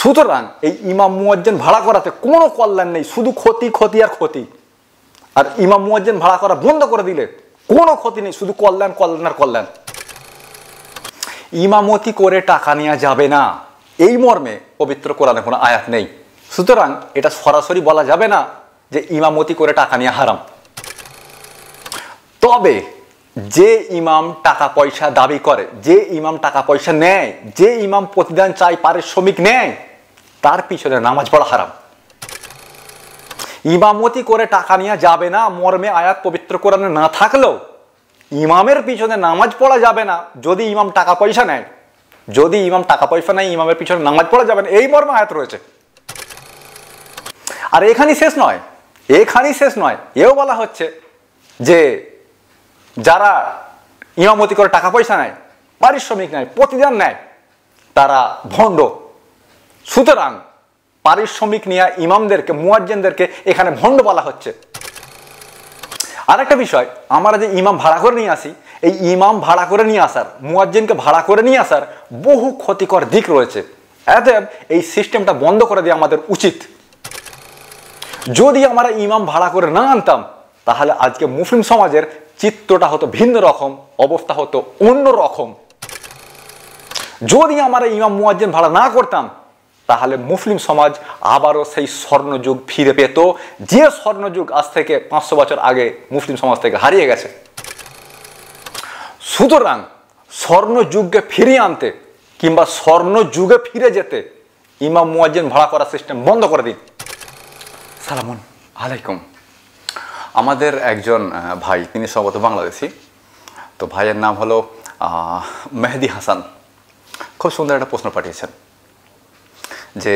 সুতরাং এই ইমাম মুয়াজ্জিন ভাড়া করাতে কোনো কল্যাণ নেই, শুধু ক্ষতি ক্ষতি আর ক্ষতি। আর ইমাম মুয়াজ্জিন ভাড়া করা বন্ধ করে দিলে কোনো ক্ষতি নেই, শুধু কল্যাণ কল্যাণ আর কল্যাণ। ইমামতি করে টাকা নেওয়া যাবে না, এই মর্মে পবিত্র কোরআনে কোনো আয়াত নেই। সুতরাং এটা সরাসরি বলা যাবে না যে ইমামতি করে টাকা নেওয়া হারাম। তবে যে ইমাম টাকা পয়সা দাবি করে, যে ইমাম টাকা পয়সা নেয়, যে ইমাম প্রতিদান চাই, পারিশ্রমিক নেয়, তার পিছনে নামাজ পড়া হারাম। ইমামতি করে টাকা নেওয়া যাবে না মর্মে আয়াত পবিত্র কোরআনে না থাকলেও ইমামের পিছনে নামাজ পড়া যাবে না যদি ইমাম টাকা পয়সা নেয়। যদি ইমাম টাকা পয়সা নেয়, ইমামের পিছনে নামাজ পড়া যাবে না, এই মর্মে আয়াত রয়েছে। আর এখানেই শেষ নয়, এখানেই শেষ নয়, এও বলা হচ্ছে যে যারা ইমামতি করে টাকা পয়সা নেয়, পারিশ্রমিক নেয়, প্রতিদান নেয়, তারা ভণ্ড। সুতরাং পারিশ্রমিক নেওয়া ইমামদেরকে, মুয়াজ্জিনদেরকে এখানে ভণ্ড বলা হচ্ছে। আরেকটা বিষয়, আমরা যে ইমাম ভাড়া করে নিয়ে আসি, এই ইমাম ভাড়া করে নিয়ে আসার, মুয়াজ্জিনকে ভাড়া করে নিয়ে আসার বহু ক্ষতিকর দিক রয়েছে। অতএব এই সিস্টেমটা বন্ধ করে দেওয়া আমাদের উচিত। যদি আমরা ইমাম ভাড়া করে না আনতাম তাহলে আজকে মুসলিম সমাজের চিত্রটা হতো ভিন্ন রকম, অবস্থা হতো অন্য রকম। যদি আমরা ইমাম মুয়াজ্জিন ভাড়া না করতাম তাহলে মুসলিম সমাজ আবারও সেই স্বর্ণযুগ ফিরে পেত, যে স্বর্ণযুগ আজ থেকে 500 বছর আগে মুসলিম সমাজ থেকে হারিয়ে গেছে। সুতরাং স্বর্ণযুগকে ফিরিয়ে আনতে কিংবা স্বর্ণযুগে ফিরে যেতে ইমাম মুয়াজ্জিন ভাড়া করার সিস্টেম বন্ধ করে দিন। সালামুন আলাইকুম। আমাদের একজন ভাই, তিনি সম্ভবত বাংলাদেশি, তো ভাইয়ের নাম হলো মেহেদি হাসান। খুব সুন্দর একটা প্রশ্ন পাঠিয়েছেন যে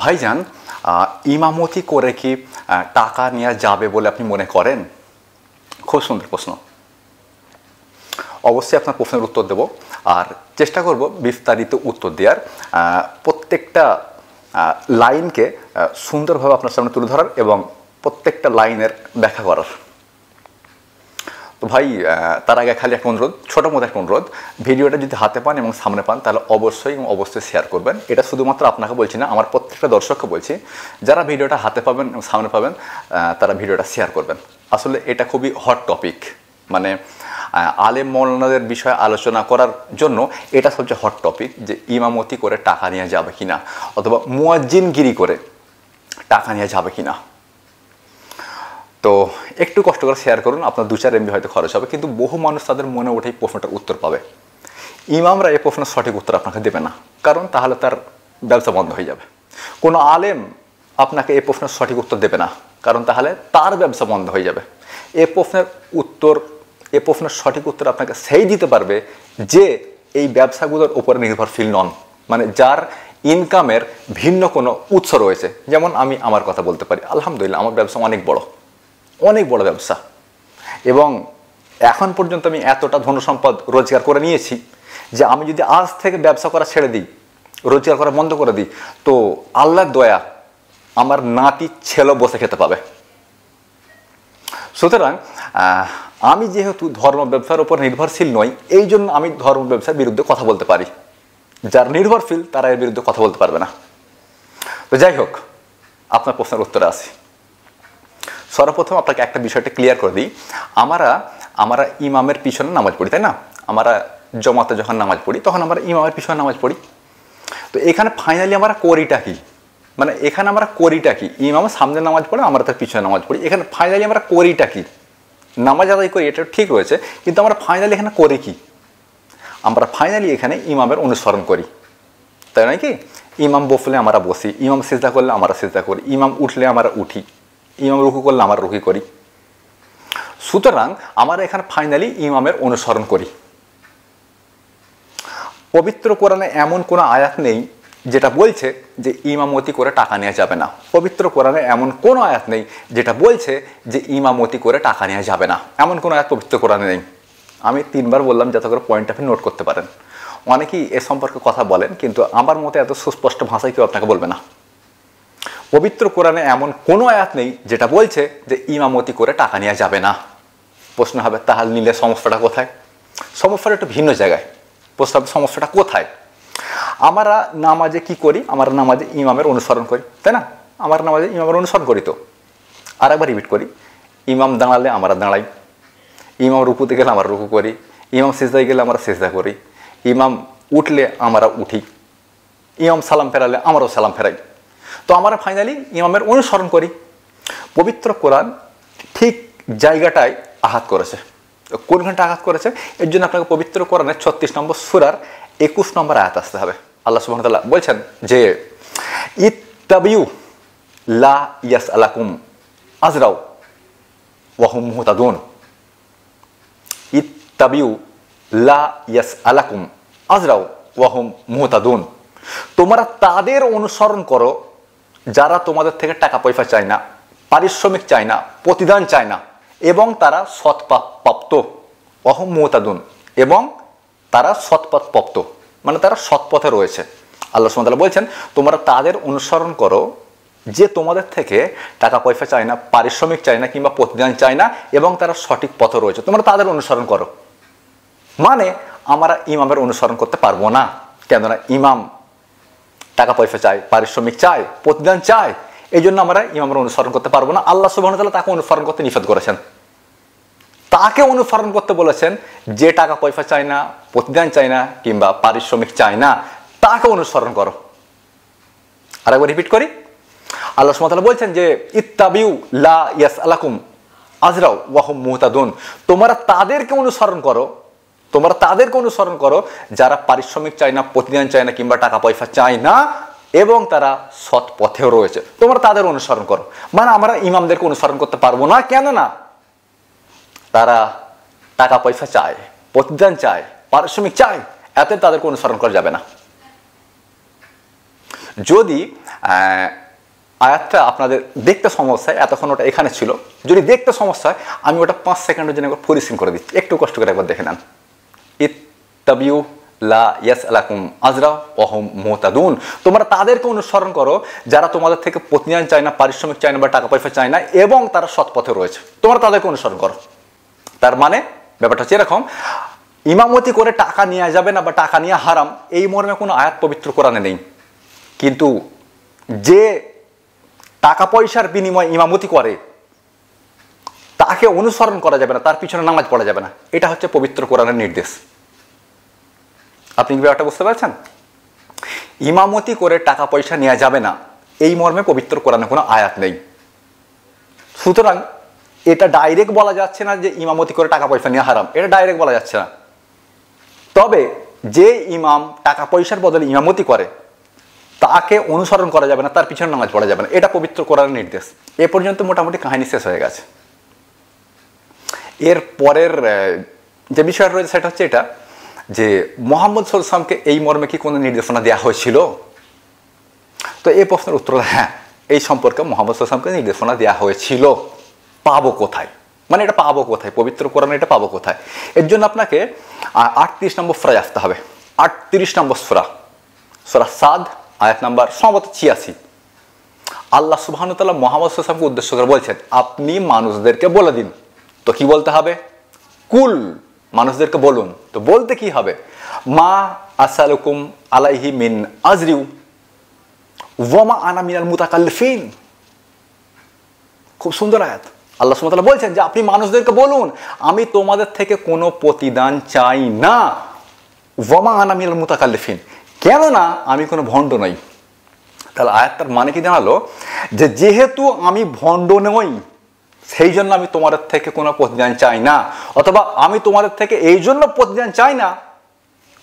ভাইজান, ইমামতি করে কি টাকা নেওয়া যাবে বলে আপনি মনে করেন? খুব সুন্দর প্রশ্ন। অবশ্যই আপনার প্রশ্নের উত্তর দেব, আর চেষ্টা করব বিস্তারিত উত্তর দেওয়ার, প্রত্যেকটা লাইনকে সুন্দরভাবে আপনার সামনে তুলে ধরার এবং প্রত্যেকটা লাইনের ব্যাখ্যা করার। তো ভাই, তার আগে খালি একটা অনুরোধ, ছোটো মতো একটা অনুরোধ, ভিডিওটা যদি হাতে পান এবং সামনে পান তাহলে অবশ্যই শেয়ার করবেন। এটা শুধুমাত্র আপনাকে বলছি না, আমার প্রত্যেকটা দর্শককে বলছি, যারা ভিডিওটা হাতে পাবেন এবং সামনে পাবেন তারা ভিডিওটা শেয়ার করবেন। আসলে এটা খুবই হট টপিক, মানে আলেম মৌলানাদের বিষয়ে আলোচনা করার জন্য এটা সবচেয়ে হট টপিক, যে ইমামতি করে টাকা নেওয়া যাবে কিনা, অথবা মুয়াজ্জিনগিরি করে টাকা নেওয়া যাবে কিনা। তো একটু কষ্ট করে শেয়ার করুন, আপনার 2-4 MB হয়তো খরচ হবে, কিন্তু বহু মানুষ তাদের মনে উঠেই প্রশ্নটার উত্তর পাবে। ইমামরা এই প্রশ্নের সঠিক উত্তর আপনাকে দেবে না, কারণ তাহলে তার ব্যবসা বন্ধ হয়ে যাবে। কোনো আলেম আপনাকে এই প্রশ্নের সঠিক উত্তর দেবে না, কারণ তাহলে তার ব্যবসা বন্ধ হয়ে যাবে। এই প্রশ্নের সঠিক উত্তর আপনাকে সেই দিতে পারবে যে এই ব্যবসাগুলোর উপরে নির্ভরশীল নন, মানে যার ইনকামের ভিন্ন কোনো উৎস রয়েছে। যেমন আমি আমার কথা বলতে পারি, আলহামদুলিল্লাহ আমার ব্যবসা অনেক বড় ব্যবসা, এবং এখন পর্যন্ত আমি এতটা ধনসম্পদ রোজগার করে নিয়েছি যে আমি যদি আজ থেকে ব্যবসা করা ছেড়ে দিই, রোজগার করা বন্ধ করে দিই, তো আল্লাহর দয়া আমার নাতি ছেলে বসে খেতে পাবে। সুতরাং আমি যেহেতু ধর্ম ব্যবসার উপর নির্ভরশীল নই, এই জন্য আমি ধর্ম ব্যবসার বিরুদ্ধে কথা বলতে পারি। যার নির্ভরশীল তারা এর বিরুদ্ধে কথা বলতে পারবে না। তো যাই হোক, আপনার প্রশ্নের উত্তরে আসি। সর্বপ্রথম আপনাকে একটা বিষয়টা ক্লিয়ার করে দিই, আমরা ইমামের পিছনে নামাজ পড়ি, তাই না? আমরা জমাতে যখন নামাজ পড়ি তখন আমরা ইমামের পিছনে নামাজ পড়ি। তো এখানে ফাইনালি আমরা করিটা কি, মানে এখানে আমরা করিটা কি? ইমামের সামনে নামাজ পড়ে, আমরা তার পিছনে নামাজ পড়ি। এখানে ফাইনালি আমরা করিটা কি? নামাজ আদায় করি, এটা ঠিক রয়েছে, কিন্তু আমরা ফাইনালি এখানে করি কি? আমরা ফাইনালি এখানে ইমামের অনুসরণ করি, তাই নয় কি? ইমাম বসলে আমরা বসি, ইমাম সিজদা করলে আমরা সিজদা করি, ইমাম উঠলে আমরা উঠি, ইমাম রুকু করলে আমরা রুকু করি। সুতরাং আমরা এখানে ফাইনালি ইমামের অনুসরণ করি। পবিত্র কোরআনে এমন কোনো আয়াত নেই যেটা বলছে যে ইমামতি করে টাকা নেওয়া যাবে না। পবিত্র কোরআনে এমন কোনো আয়াত নেই যেটা বলছে যে ইমামতি করে টাকা নেওয়া যাবে না। এমন কোনো আয়াত পবিত্র কোরআনে নেই। আমি 3বার বললাম যাতে করে পয়েন্ট আপনি নোট করতে পারেন। অনেকেই এ সম্পর্কে কথা বলেন, কিন্তু আমার মতে এত সুস্পষ্ট ভাষায় কেউ আপনাকে বলবে না। পবিত্র কোরআনে এমন কোনো আয়াত নেই যেটা বলছে যে ইমামতি করে টাকা নেওয়া যাবে না। প্রশ্ন হবে, তাহলে নিলে সমস্যাটা কোথায়? সমস্যাটা একটু ভিন্ন জায়গায়। প্রশ্ন হবে, সমস্যাটা কোথায়? আমরা নামাজে কি করি? আমরা নামাজে ইমামের অনুসরণ করি, তাই না? আমরা নামাজে ইমামের অনুসরণ করি। তো আর একবার রিপিট করি, ইমাম দাঁড়ালে আমরা দাঁড়াই, ইমাম রুকুতে গেলে আমরা রুকু করি, ইমাম সিজদায় গেলে আমরা সিজদা করি, ইমাম উঠলে আমরা উঠি, ইমাম সালাম ফেরালে আমরাও সালাম ফেরাই। তো আমরা ফাইনালি ইমামের অনুসরণ করি। পবিত্র কোরআন ঠিক জায়গাটায় আঘাত করেছে। কোন ঘন্টা আঘাত করেছে? এর জন্য আপনাকে পবিত্র কোরআনের 36 নম্বর সূরার 21 নম্বর আয়াত আসতে হবে। আল্লাহ সুবহানাহু ওয়া তাআলা বলছেন যে ইত্তাবিউ লা ইয়াসআলাকুম আজরাও ওয়া হুম মুহতাদুন। ইত্তাবিউ লা ইয়াসআলাকুম আজরাও ওয়া হুম মুহতাদুন। তোমরা তাদের অনুসরণ করো যারা তোমাদের থেকে টাকা পয়সা চায় না, পারিশ্রমিক চায় না, প্রতিদান চায় না, এবং তারা সৎপথপ্রাপ্ত। ওয়া হুম মুহতাদুন, এবং তারা সৎপথপ্রাপ্ত, মানে তারা সৎপথে রয়েছে। আল্লাহ সুবহানাহু ওয়া তাআলা বলছেন তোমরা তাদের অনুসরণ করো যে তোমাদের থেকে টাকা পয়সা চায় না, পারিশ্রমিক চায় না, কিংবা প্রতিদান চায় না, এবং তারা সঠিক পথে রয়েছে। তোমরা তাদের অনুসরণ করো। মানে আমরা ইমামের অনুসরণ করতে পারবো না, কেননা ইমাম টাকা পয়সা চায়, পারিশ্রমিক চায়, প্রতিদান চায়। এই জন্য আমরা ইমামের অনুসরণ করতে পারবো না। আল্লাহ সুবহানাহু ওয়া তাআলা তাকে অনুসরণ করতে নিষেধ করেছেন। তাকে অনুসরণ করতে বলেছেন যে টাকা পয়সা চায় না, প্রতিদান চায় না, কিংবা পারিশ্রমিক চায় না, তাকে অনুসরণ করো। আরেকবার রিপিট করি, আল্লাহ সুবহানাহু ওয়া তাআলা বলছেন যে ইত্তাবিউ লা ইয়াসআলাকুম আজরাও ওয়া হুম মুহতাদুন। তোমরা তাদেরকে অনুসরণ করো, তোমরা তাদেরকে অনুসরণ করো যারা পারিশ্রমিক চায় না, প্রতিদান চায় না, কিংবা টাকা পয়সা চায় না, এবং তারা সৎ পথেও রয়েছে। তোমরা তাদের অনুসরণ করো। মানে আমরা ইমামদেরকে অনুসরণ করতে পারবো না, কেন না তারা টাকা পয়সা চায়, প্রতিদান চায়, পারিশ্রমিক চায়, এত তাদেরকে অনুসরণ করা যাবে না। যদি আয়াতটা আপনাদের দেখতে সমস্যা হয়, এতক্ষণ ওটা এখানে ছিল, যদি দেখতে সমস্যা হয় আমি ওটা 5 সেকেন্ডের জন্য একবার পরিস্ক্রিন করে দিচ্ছি, একটু কষ্ট করে একবার দেখে নেন। ইত্তাবিউ লা ইয়াসআলাকুম আজরা ওয়া হুম মুহতাদুন। তোমরা তাদেরকে অনুসরণ করো যারা তোমাদের থেকে প্রতিদান চায় না, পারিশ্রমিক চায় না, বা টাকা পয়সা চায় না, এবং তারা সৎ পথে রয়েছে। তোমরা তাদেরকে অনুসরণ করো। তার মানে ব্যাপারটা হচ্ছে এরকম, ইমামতি করে টাকা নেওয়া যাবে না বা টাকা নেওয়া হারাম, এই মর্মে কোনো আয়াত পবিত্র কোরআনে নেই। কিন্তু যে টাকা পয়সার বিনিময়ে ইমামতি করে তাকে অনুসরণ করা যাবে না, তার পিছনে নামাজ পড়া যাবে না, এটা হচ্ছে পবিত্র কোরআনের নির্দেশ। আপনি কি ব্যাপারটা বুঝতে পারছেন? ইমামতি করে টাকা পয়সা নেওয়া যাবে না, এই মর্মে পবিত্র কোরআনে কোনো আয়াত নেই। সুতরাং এটা ডাইরেক্ট বলা যাচ্ছে না যে ইমামতি করে টাকা পয়সা নেওয়া হারাম, এটা ডাইরেক্ট বলা যাচ্ছে না। তবে যে ইমাম টাকা পয়সার বদলে ইমামতি করে তাকে অনুসরণ করা যাবে না, তার পিছনে নামাজ পড়া যাবে না, এটা পবিত্র কোরআনের নির্দেশ। এ পর্যন্ত মোটামুটি কাহিনী শেষ হয়ে গেছে। এর পরের যে বিষয়টা রয়েছে সেটা হচ্ছে এটা যে মুহাম্মদ সাল্লাল্লাহু আলাইহি ওয়াসাল্লামকে এই মর্মে কি কোনো নির্দেশনা দেওয়া হয়েছিল? তো এই প্রশ্নের উত্তর হ্যাঁ, এই সম্পর্কে মুহাম্মদ সাল্লাল্লাহু আলাইহি ওয়াসাল্লামকে নির্দেশনা দেওয়া হয়েছিল। পাবো কোথায়? মানে এটা পাবো কোথায়? পবিত্র কোরআনে এটা পাবো কোথায়? এর জন্য আপনাকে 38 নম্বর সূরায় আসতে হবে। 38 নম্বর সূরা, সূরা সাদ, আয়াত নাম্বার সম্ভবত 86। আল্লাহ সুবহানাহু ওয়া তাআলা মুহাম্মদ সাল্লাল্লাহু আলাইহি ওয়াসাল্লামকে উদ্দেশ্য করে বলছেন আপনি মানুষদেরকে বলে দিন। তো কি বলতে হবে? কুল, মানুষদেরকে বলুন। তো বলতে কি হবে? মা আসআলুকুম আলাইহি মিন আজরিউ ওয়া মা আনা মিনাল মুতাকাল্লিফিন। খুব সুন্দর আয়াত। আল্লাহ সুবহানাহু ওয়া তাআলা বলছেন যে আপনি মানুষদেরকে বলুন আমি তোমাদের থেকে কোনো প্রতিদান চাই না, ওয়া মা আনা মিনাল মুতাকাল্লিফিন, কেননা আমি কোনো ভণ্ড নই। তাহলে আয়াতটার মানে কি দাঁড়ালো যে যেহেতু আমি ভণ্ড নই সেই জন্য আমি তোমাদের থেকে কোনো প্রতিদান চাই না, অথবা আমি তোমাদের থেকে এই জন্য প্রতিদান চাই না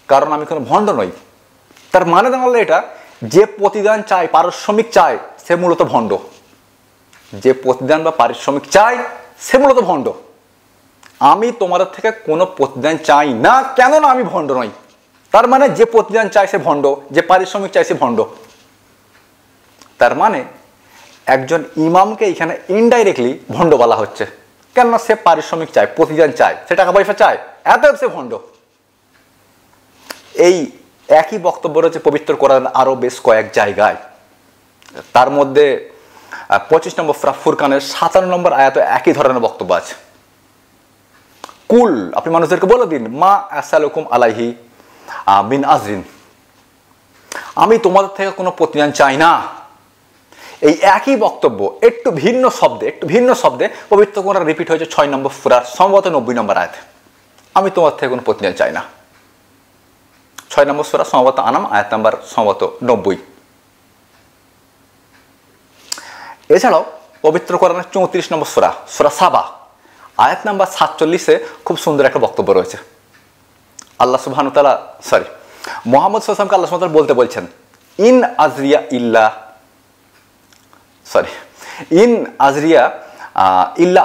কারণ আমি কোনো ভণ্ড নই। তার মানে দাঁড়ালো এটা যে প্রতিদান চায়, পারিশ্রমিক চায়, সে মূলত ভণ্ড। যে প্রতিদান বা পারিশ্রমিক চায় সে মূলত ভণ্ড। আমি তোমাদের থেকে কোনো প্রতিদান চাই না কেননা আমি ভণ্ড নই। তার মানে যে প্রতিদান চায় সে ভণ্ড, যে পারিশ্রমিক চায় সে ভণ্ড। তার মানে একজন ইমামকে এখানে ইনডাইরেক্টলি ভণ্ড বলা হচ্ছে, কেননা সে পারিশ্রমিক চায়, প্রতিদান চায়, সে টাকা পয়সা চায়, এতএব সে ভণ্ড। এই একই বক্তব্য রয়েছে পবিত্র কোরআন আরো বেশ কয়েক জায়গায়। তার মধ্যে 25 নম্বর সূরা ফুরকানের 57 নম্বর আয়াতে একই ধরনের বক্তব্য আছে। কুল, আপনি মানুষদেরকে বলে দিন মা আসআলুকুম আলাইহি মিন আজরিন, আমি তোমাদের থেকে কোনো প্রতিদান চাই না। এই একই বক্তব্য একটু ভিন্ন শব্দে পবিত্র কোরআনে রিপিট হয়েছে 6 নম্বর সূরার সম্ভবত 90 নম্বর আয়াত। আমি তোমার থেকে কোনো প্রতিদান চাই না। 6 নম্বর সূরা সম্ভবত আনাম, আয়াত নাম্বার সম্ভবত 90। এছাড়াও পবিত্র কোরআনের 34 নম্বর সূরা সাবা, আয়াত নাম্বার 47-এ খুব সুন্দর একটা বক্তব্য রয়েছে। আল্লাহ সুবহানাহু ওয়া তাআলা মুহাম্মদ সাল্লাল্লাহু আলাইহি ওয়াসাল্লামকে আল্লাহ সুবহানাহু ওয়া তাআলা বলছেন, ইন আজরিয়া ইল্লা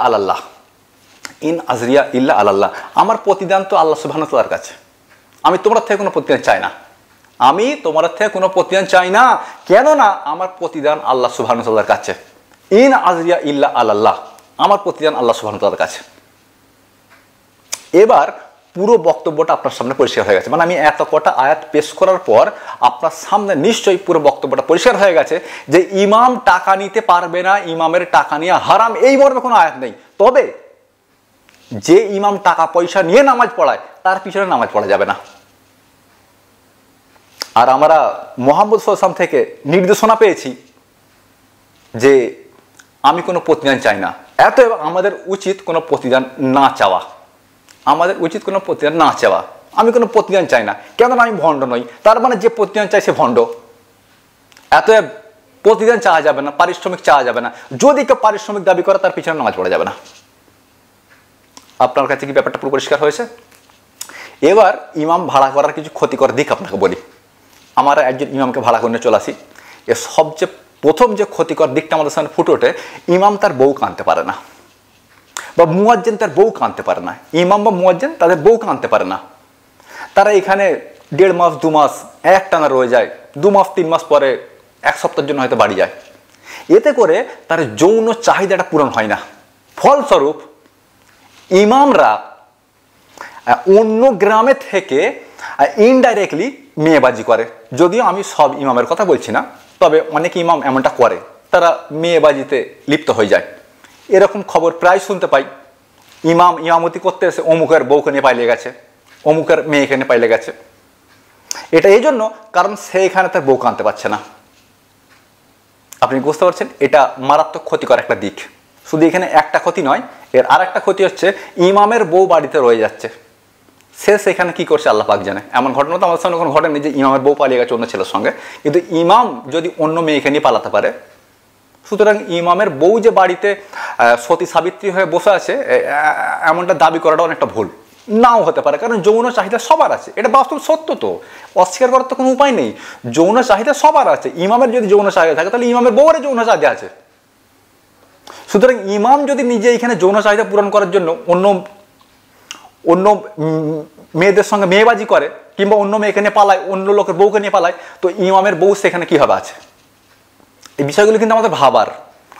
আলাল্লাহ, ইন আজরিয়া ইল্লা আলাল্লাহ। আমার প্রতিদান তো আল্লাহ সুবহানাহু ওয়া তাআলার কাছে। আমি তোমার থেকে কোনো প্রতিদান চাই না। আমি তোমার থেকে কোনো প্রতিদান চাই না, কেননা আমার প্রতিদান আল্লাহ সুবহানাহু ওয়া তাআলার কাছে। ইন আজরিয়া ইল্লা আলাল্লাহ, আমার প্রতিদান আল্লাহ সুবহানাহু ওয়া তাআলার কাছে। এবার পুরো বক্তব্যটা আপনার সামনে পরিষ্কার হয়ে গেছে। মানে আমি এত কটা আয়াত পেশ করার পর আপনার সামনে নিশ্চয়ই পুরো বক্তব্যটা পরিষ্কার হয়ে গেছে যে ইমাম টাকা নিতে পারবে না, ইমামের টাকা নেওয়া হারাম, এই মর্মে কোনো আয়াত নেই। তবে যে ইমাম টাকা পয়সা নিয়ে নামাজ পড়ায় তার পিছনে নামাজ পড়া যাবে না। আর আমরা মুহাম্মদ সাল্লাল্লাহু আলাইহি ওয়াসাল্লাম থেকে নির্দেশনা পেয়েছি যে আমি কোনো প্রতিদান চাই না। এতএব আমাদের উচিত কোনো প্রতিদান না চাওয়া, আমাদের উচিত কোনো প্রতিদান না চাওয়া। আমি কোনো প্রতিদান চাই না, কেননা আমি ভণ্ড নই। তার মানে যে প্রতিদান চাই সে ভণ্ড। এতএব প্রতিদান চাওয়া যাবে না, পারিশ্রমিক চাওয়া যাবে না। যদি কেউ পারিশ্রমিক দাবি করে তার পিছনে নামাজ পড়া যাবে না। আপনার কাছে কি ব্যাপারটা পুরো পরিষ্কার হয়েছে? এবার ইমাম ভাড়া করার কিছু ক্ষতিকর দিক আপনাকে বলি। আমরা একজন ইমামকে ভাড়া করে চলে আসি, এর সবচেয়ে প্রথম যে ক্ষতিকর দিকটা আমাদের সামনে ফুটে ওঠে, ইমাম তার বউকে আনতে পারে না, বা মুয়াজ্জিন তার বউকে আনতে পারে না। ইমাম বা মুয়াজ্জিন তাদের বউকে আনতে পারে না। তারা এখানে 1.5 মাস 2 মাস একটানা রয়ে যায়, 2 মাস 3 মাস পরে 1 সপ্তাহের জন্য হয়তো বাড়ি যায়। এতে করে তার যৌন চাহিদাটা পূরণ হয় না। ফলস্বরূপ ইমামরা অন্য গ্রামে থেকে ইনডাইরেক্টলি মেয়েবাজি করে। যদিও আমি সব ইমামের কথা বলছি না, তবে অনেক ইমাম এমনটা করে, তারা মেয়েবাজিতে লিপ্ত হয়ে যায়। এরকম খবর প্রায় শুনতে পাই। ইমাম ইমামতি করতে এসে অমুকের বউকে নিয়ে পালিয়ে গেছে, অমুকের মেয়েকে নিয়ে পালিয়ে গেছে। এটা এই জন্য কারণ সে এখানে তার বউকে আনতে পারছে না। আপনি বুঝতে পারছেন? এটা মারাত্মক ক্ষতিকর একটা দিক। শুধু এখানে একটা ক্ষতি নয়, এর আর একটা ক্ষতি হচ্ছে ইমামের বউ বাড়িতে রয়ে যাচ্ছে। সে সেখানে কি করছে আল্লাহ পাক জানে। এমন ঘটনা তো আমাদের সামনে কোনো ঘটেনি যে ইমামের বউ পালিয়ে গেছে অন্য ছেলের সঙ্গে, কিন্তু ইমাম যদি অন্য মেয়েকে নিয়ে পালাতে পারে, সুতরাং ইমামের বউ যে বাড়িতে সতী সাবিত্রী হয়ে বসে আছে এমনটা দাবি করাটা অনেকটা ভুল। নাও হতে পারে, কারণ যৌন চাহিদা সবার আছে, এটা বাস্তব সত্য। তো অস্বীকার করার তো কোনো উপায় নেই। যৌন চাহিদা সবার আছে। ইমামের যদি যৌন চাহিদা থাকে তাহলে ইমামের বউয়ের যৌন চাহিদা আছে। সুতরাং ইমাম যদি নিজে এখানে যৌন চাহিদা পূরণ করার জন্য অন্য মেয়েদের সঙ্গে মেয়েবাজি করে, কিংবা অন্য মেয়েকে নিয়ে পালায়, অন্য লোকের বউকে নিয়ে পালায়, তো ইমামের বউ সেখানে কীভাবে আছে? এই বিষয়গুলো কিন্তু আমাদের ভাবার।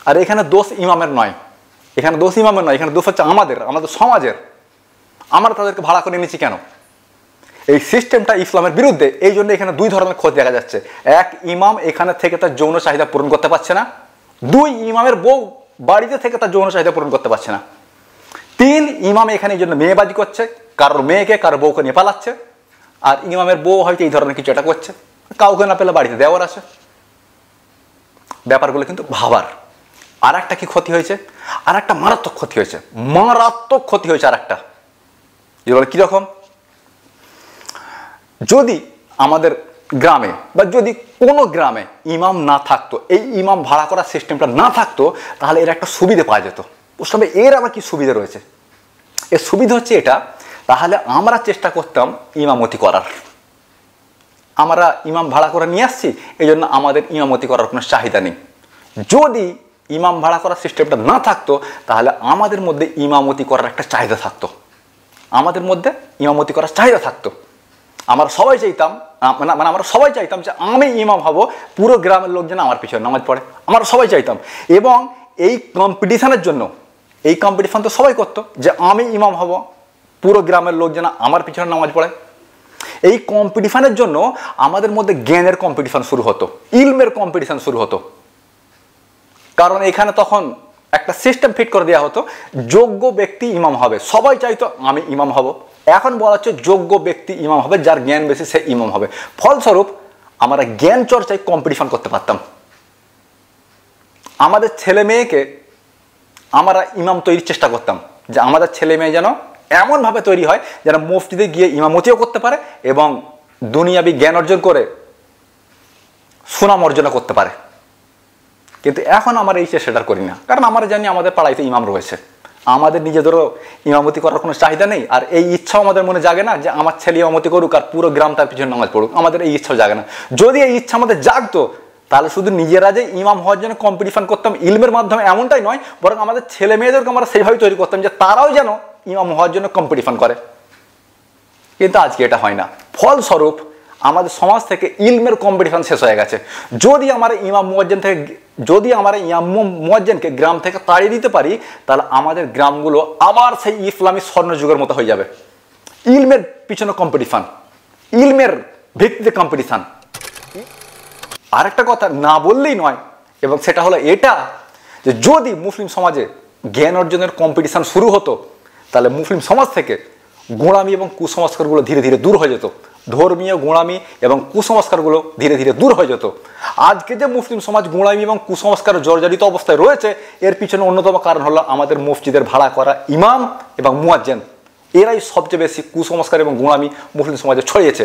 আর এখানে দোষ ইমামের নয়, এখানে দোষ ইমামের নয়, এখানে দোষ হচ্ছে আমাদের সমাজের। আমরা তাদেরকে ভাড়া করে নিচ্ছি কেন? এই সিস্টেমটা ইসলামের বিরুদ্ধে। এই জন্য এখানে 2 ধরনের ক্ষতি দেখা যাচ্ছে। 1, ইমাম এখানে থেকে তার যৌন চাহিদা পূরণ করতে পারছে না। 2, ইমামের বউ বাড়িতে থেকে তার যৌন চাহিদা পূরণ করতে পারছে না। 3, ইমাম এখানে এই জন্য মেয়েবাজি করছে, কারোর মেয়েকে কারোর বউকে নিয়ে পালাচ্ছে। আর ইমামের বউ হয়তো এই ধরনের কিছু একটা করছে, কাউকে না পেলে বাড়িতে দেওয়ার আছে। ব্যাপারগুলো কিন্তু ভাবার। আর একটা কি ক্ষতি হয়েছে? আর একটা মারাত্মক ক্ষতি হয়েছে, আর একটা। এবার কিরকম? যদি আমাদের গ্রামে বা যদি কোনো গ্রামে ইমাম না থাকতো, এই ইমাম ভাড়া করার সিস্টেমটা না থাকতো, তাহলে এর একটা সুবিধা পাওয়া যেত। তবে এর আবার কি সুবিধা রয়েছে? এর সুবিধা হচ্ছে এটা, তাহলে আমরা চেষ্টা করতাম ইমামতি করার। আমরা ইমাম ভাড়া করে নিয়ে আসছি, এই জন্য আমাদের ইমামতি করার কোনো চাহিদা নেই। যদি ইমাম ভাড়া করার সিস্টেমটা না থাকতো, তাহলে আমাদের মধ্যে ইমামতি করার একটা চাহিদা থাকতো। আমরা সবাই চাইতাম, আমরা সবাই চাইতাম যে আমি ইমাম হব, পুরো গ্রামের লোক যেন আমার পিছনে নামাজ পড়ে। আমরা সবাই চাইতাম। এবং এই কম্পিটিশনের জন্য, এই কম্পিটিশন তো সবাই করতো যে আমি ইমাম হব, পুরো গ্রামের লোক যেন আমার পিছনে নামাজ পড়ে। এই কম্পিটিশনের জন্য আমাদের মধ্যে জ্ঞানের কম্পিটিশন শুরু হতো, ইলমের কম্পিটিশন শুরু হতো। কারণ এখানে তখন একটা সিস্টেম ফিট করে দেওয়া হতো, যোগ্য ব্যক্তি ইমাম হবে। সবাই চাইতো আমি ইমাম হব। এখন বলা হচ্ছে যোগ্য ব্যক্তি ইমাম হবে, যার জ্ঞান বেশি সে ইমাম হবে। ফলস্বরূপ আমরা জ্ঞান চর্চায় কম্পিটিশন করতে পারতাম। আমাদের ছেলে মেয়েকে আমরা ইমাম তৈরির চেষ্টা করতাম, যে আমাদের ছেলে মেয়ে যেন এমনভাবে তৈরি হয় যেন মসজিদে গিয়ে ইমামতিও করতে পারে এবং দুনিয়াবি জ্ঞান অর্জন করে সুনাম অর্জন করতে পারে। কিন্তু এখন আমরা এই চেষ্টাটা করি না, কারণ আমরা জানি আমাদের পাড়াইতে ইমাম রয়েছে, আমাদের নিজেদেরও ইমামতি করার কোনো চাহিদা নেই, আর এই ইচ্ছাও আমাদের মনে জাগে না যে আমার ছেলে ইমামতি করুক আর পুরো গ্রাম তার পিছনে নামাজ পড়ুক। আমাদের এই ইচ্ছাও জাগে না। যদি এই ইচ্ছা আমাদের জাগতো তাহলে শুধু নিজেরা যে ইমাম হওয়ার জন্য কম্পিটিশন করতাম ইলমের মাধ্যমে এমনটাই নয়, বরং আমাদের ছেলে মেয়েদেরকে আমরা সেইভাবে তৈরি করতাম যে তারাও যেন ইমাম হওয়ার জন্য কম্পিটিশন করে। কিন্তু আজকে এটা হয় না। ফলস্বরূপ আমাদের সমাজ থেকে ইলমের কম্পিটিশন শেষ হয়ে গেছে। যদি আমরা ইমাম মুয়াজ্জিনকে গ্রাম থেকে তাড়িয়ে দিতে পারি, তাহলে আমাদের গ্রামগুলো আবার সেই ইসলামী স্বর্ণযুগের মতো হয়ে যাবে। ইলমের পিছনে কম্পিটিশন, ইলমের ভিত্তিতে কম্পিটিশন। আরেকটা কথা না বললেই নয়, এবং সেটা হলো এটা যে যদি মুসলিম সমাজে জ্ঞান অর্জনের কম্পিটিশন শুরু হতো, তাহলে মুসলিম সমাজ থেকে গোঁড়ামি এবং কুসংস্কারগুলো ধীরে ধীরে দূর হয়ে যেত। ধর্মীয় গোঁড়ামি এবং কুসংস্কারগুলো ধীরে ধীরে দূর হয়ে যেত। আজকে যে মুসলিম সমাজ গোঁড়ামি এবং কুসংস্কার জর্জরিত অবস্থায় রয়েছে, এর পিছনে অন্যতম কারণ হলো আমাদের মসজিদের ভাড়া করা ইমাম এবং মুয়াজ্জিন। এরাই সবচেয়ে বেশি কুসংস্কার এবং গোঁড়ামি মুসলিম সমাজে ছড়িয়েছে।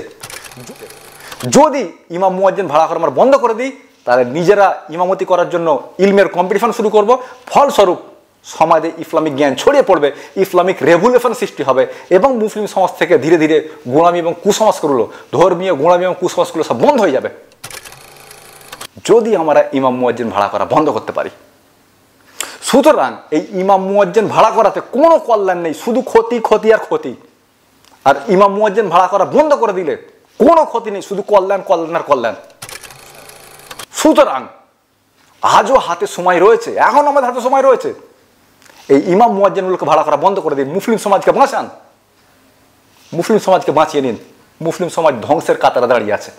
যদি ইমাম মুয়াজ্জিন ভাড়া করা আমরা বন্ধ করে দিই, তাহলে নিজেরা ইমামতি করার জন্য ইলমের কম্পিটিশন শুরু করব। ফলস্বরূপ সমাজে ইসলামিক জ্ঞান ছড়িয়ে পড়বে, ইসলামিক রেভলিউশন সৃষ্টি হবে এবং মুসলিম সমাজ থেকে ধীরে ধীরে গোঁড়ামি এবং কুসংস্কারগুলো, ধর্মীয় গোঁড়ামি এবং কুসংস্কারগুলো সব বন্ধ হয়ে যাবে। যদি আমরা ইমাম মুয়াজ্জিন ভাড়া করা বন্ধ করতে পারি। সুতরাং এই ইমাম মুয়াজ্জিন ভাড়া করাতে কোনো কল্যাণ নেই, শুধু ক্ষতি, ক্ষতি আর ক্ষতি। আর ইমাম মুয়াজ্জিন ভাড়া করা বন্ধ করে দিলে কোনো ক্ষতি নেই, শুধু কল্যাণ, কল্যাণ আর কল্যাণ। সুতরাং আজও হাতে সময় রয়েছে, এখন আমাদের হাতে সময় রয়েছে। এই ইমাম মুয়াজ্জিনগুলোকে ভাড়া করা বন্ধ করে দিন, মুসলিম সমাজকে বাঁচান, মুসলিম সমাজকে বাঁচিয়ে নিন। মুসলিম সমাজ ধ্বংসের কাতারে দাঁড়িয়ে আছে।